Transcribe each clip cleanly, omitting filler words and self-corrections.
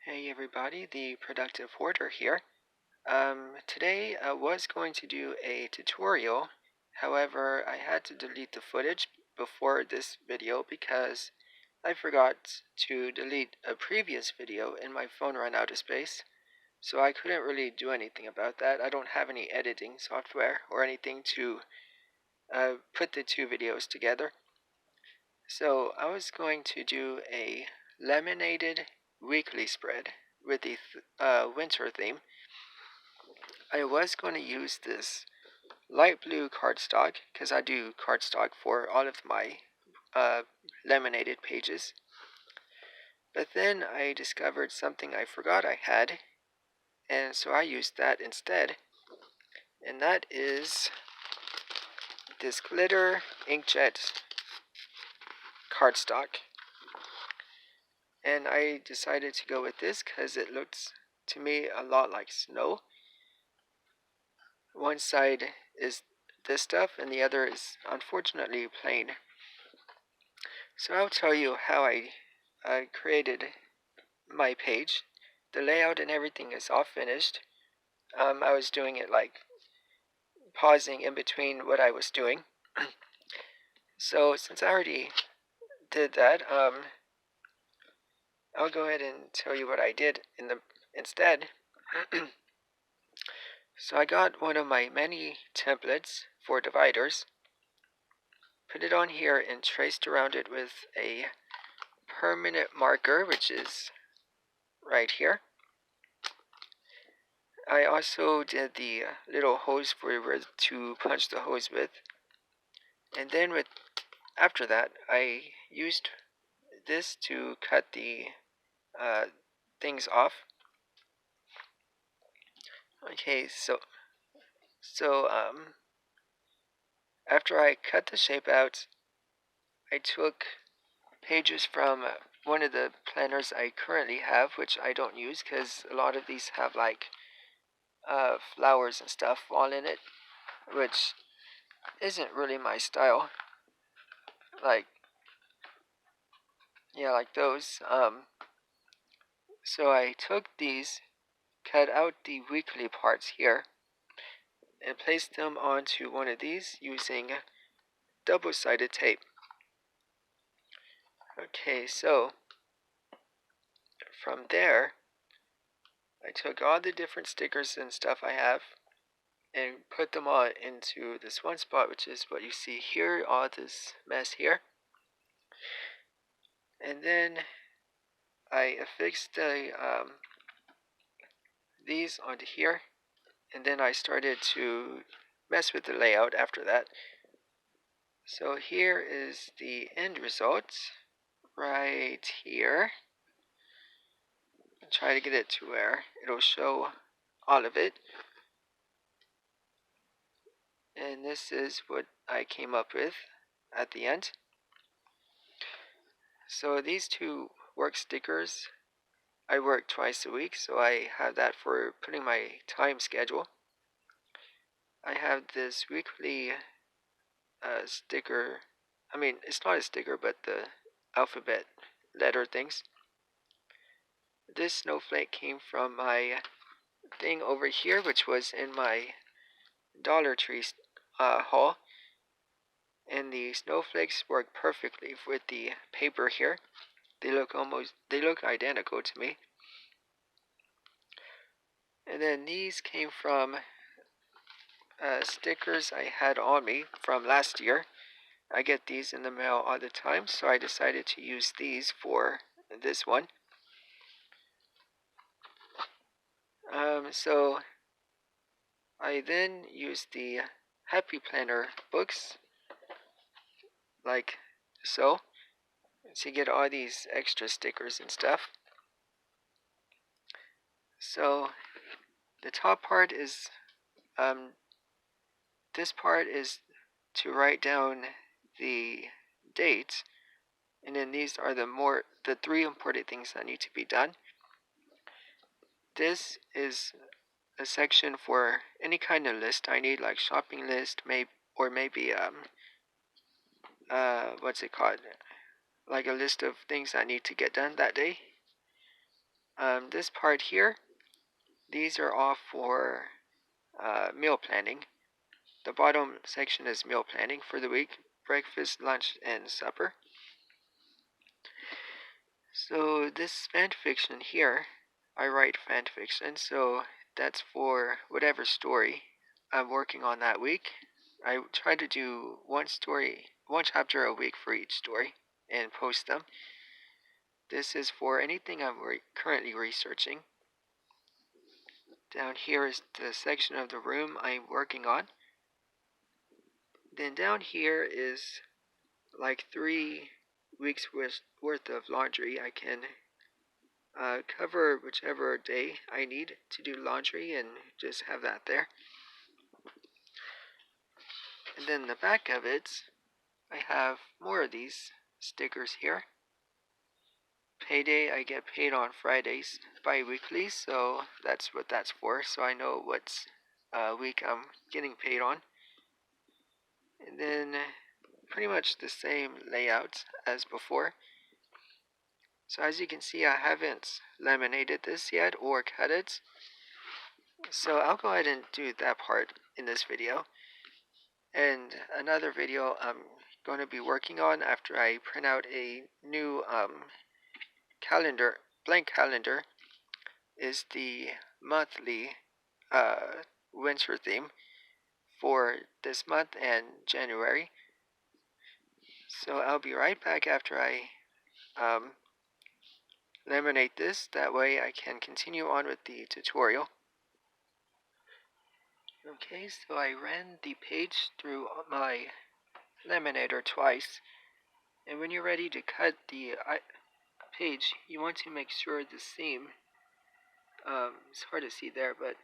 Hey everybody, the Productive Hoarder here. Today I was going to do a tutorial. However, I had to delete the footage before this video because I forgot to delete a previous video and my phone ran out of space. So I couldn't really do anything about that. I don't have any editing software or anything to put the two videos together. So I was going to do a laminated weekly spread with the winter theme. I was going to use this light blue cardstock because I do cardstock for all of my laminated pages. But then I discovered something I forgot I had, and so I used that instead. And that is this glitter inkjet cardstock. And I decided to go with this because it looks to me a lot like snow. One side is this stuff and the other is unfortunately plain. So I'll tell you how I created my page. The layout and everything is all finished. I was doing it like pausing in between what I was doing. So since I already did that, I'll go ahead and tell you what I did instead. So I got one of my many templates for dividers, put it on here and traced around it with a permanent marker, which is right here. I also did the little hose for where to punch the hose with. And then after that, I used this to cut the things off. Okay, so after I cut the shape out, I took pages from one of the planners I currently have, which I don't use because a lot of these have like flowers and stuff all in it, which isn't really my style. Like, yeah, like those. So I took these, cut out the weekly parts here, and placed them onto one of these using double-sided tape. Okay, so from there, I took all the different stickers and stuff I have and put them all into this one spot, which is what you see here, all this mess here. And then I affixed these onto here, and then I started to mess with the layout after that. So here is the end result right here. I'll try to get it to where it'll show all of it. And this is what I came up with at the end. So these two work stickers, I work twice a week, so I have that for putting my time schedule. I have this weekly sticker. I mean, it's not a sticker, but the alphabet letter things. This snowflake came from my thing over here, which was in my Dollar Tree haul. And the snowflakes work perfectly with the paper here. They look identical to me. And then these came from stickers I had on me from last year. I get these in the mail all the time, so I decided to use these for this one. So I then used the Happy Planner books, like so, to get all these extra stickers and stuff. So the top part is, this part is to write down the dates, and then these are the three important things that need to be done. This is a section for any kind of list I need, like shopping list, maybe what's it called? Like a list of things I need to get done that day. This part here, these are all for meal planning. The bottom section is meal planning for the week, breakfast, lunch, and supper. So this fan fiction here, I write fan fiction, so that's for whatever story I'm working on that week. I try to do one chapter a week for each story and post them. This is for anything I'm currently researching. Down here is the section of the room I'm working on. Then down here is like 3 weeks worth of laundry. I can cover whichever day I need to do laundry and just have that there. And then the back of it, I have more of these stickers here. Payday, I get paid on Fridays bi-weekly, so that's what that's for, so I know what week I'm getting paid on. And then pretty much the same layout as before. So as you can see, I haven't laminated this yet or cut it. So I'll go ahead and do that part in this video. And another video I'm going to be working on after I print out a new blank calendar, is the monthly winter theme for this month and January. So I'll be right back after I laminate this. That way I can continue on with the tutorial. Okay, so I ran the page through my laminator twice, and when you're ready to cut the page, you want to make sure the seam, it's hard to see there, but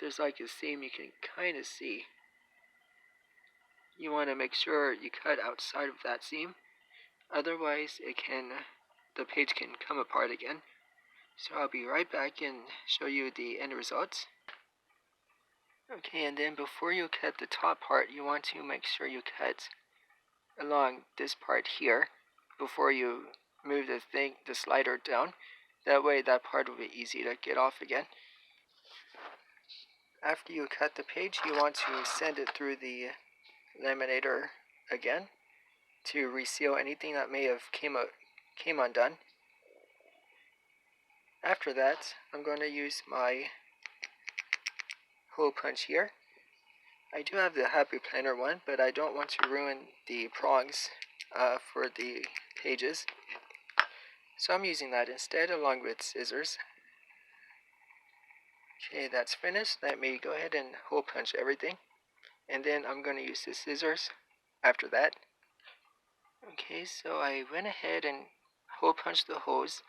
there's like a seam you can kind of see. You want to make sure you cut outside of that seam, otherwise the page can come apart again. So I'll be right back and show you the end results. Okay, and then before you cut the top part, you want to make sure you cut along this part here before you move the slider down. That way that part will be easy to get off again. After you cut the page, you want to send it through the laminator again to reseal anything that may have came undone. After that, I'm going to use my hole punch here. I do have the Happy Planner one, but I don't want to ruin the prongs for the pages. So I'm using that instead along with scissors. Okay, that's finished. Let me go ahead and hole punch everything. And then I'm going to use the scissors after that. Okay, so I went ahead and hole punched the holes.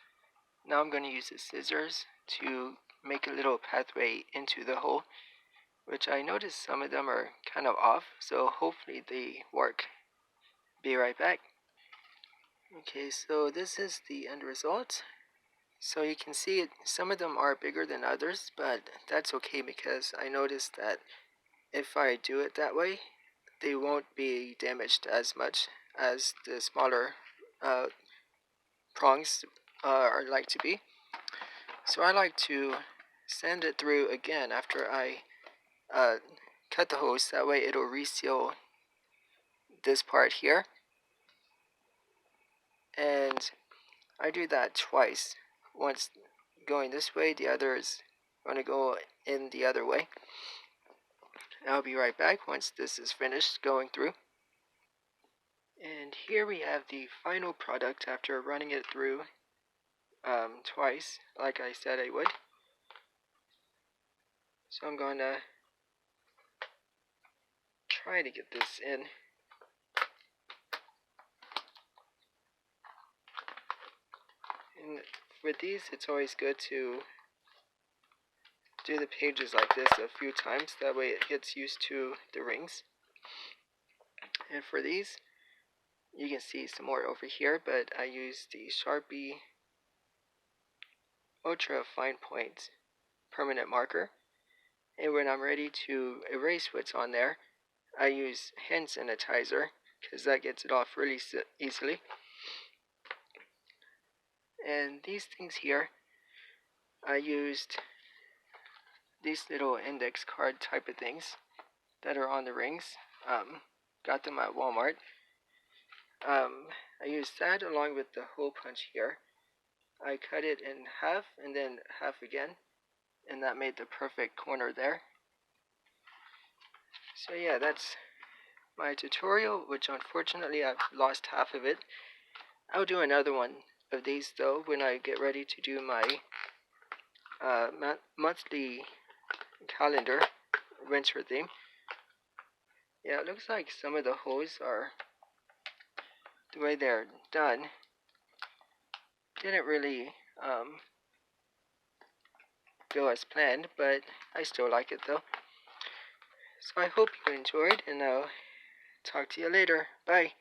Now I'm going to use the scissors to make a little pathway into the hole, which I noticed some of them are kind of off, so hopefully they work. Be right back. Okay, so this is the end result. So you can see some of them are bigger than others, but that's okay because I noticed that if I do it that way, they won't be damaged as much as the smaller prongs are like to be. So I like to sand it through again after I cut the hose. That way it'll reseal this part here. And I do that twice. Once going this way, the other is going to go in the other way. I'll be right back once this is finished going through. And here we have the final product after running it through twice, like I said I would. So I'm going to try to get this in. And with these, it's always good to do the pages like this a few times. That way it gets used to the rings. And for these, you can see some more over here, but I use the Sharpie Ultra Fine Point permanent marker. And when I'm ready to erase what's on there, I use hand sanitizer because that gets it off really easily. And these things here, I used these little index card type of things that are on the rings. Got them at Walmart. I used that along with the hole punch here. I cut it in half and then half again, and that made the perfect corner there. So yeah, that's my tutorial, which unfortunately I've lost half of it. I'll do another one of these though when I get ready to do my monthly calendar winter theme. Yeah, it looks like some of the holes are, the way they're done, didn't really go as planned, but I still like it though. So I hope you enjoyed, and I'll talk to you later. Bye.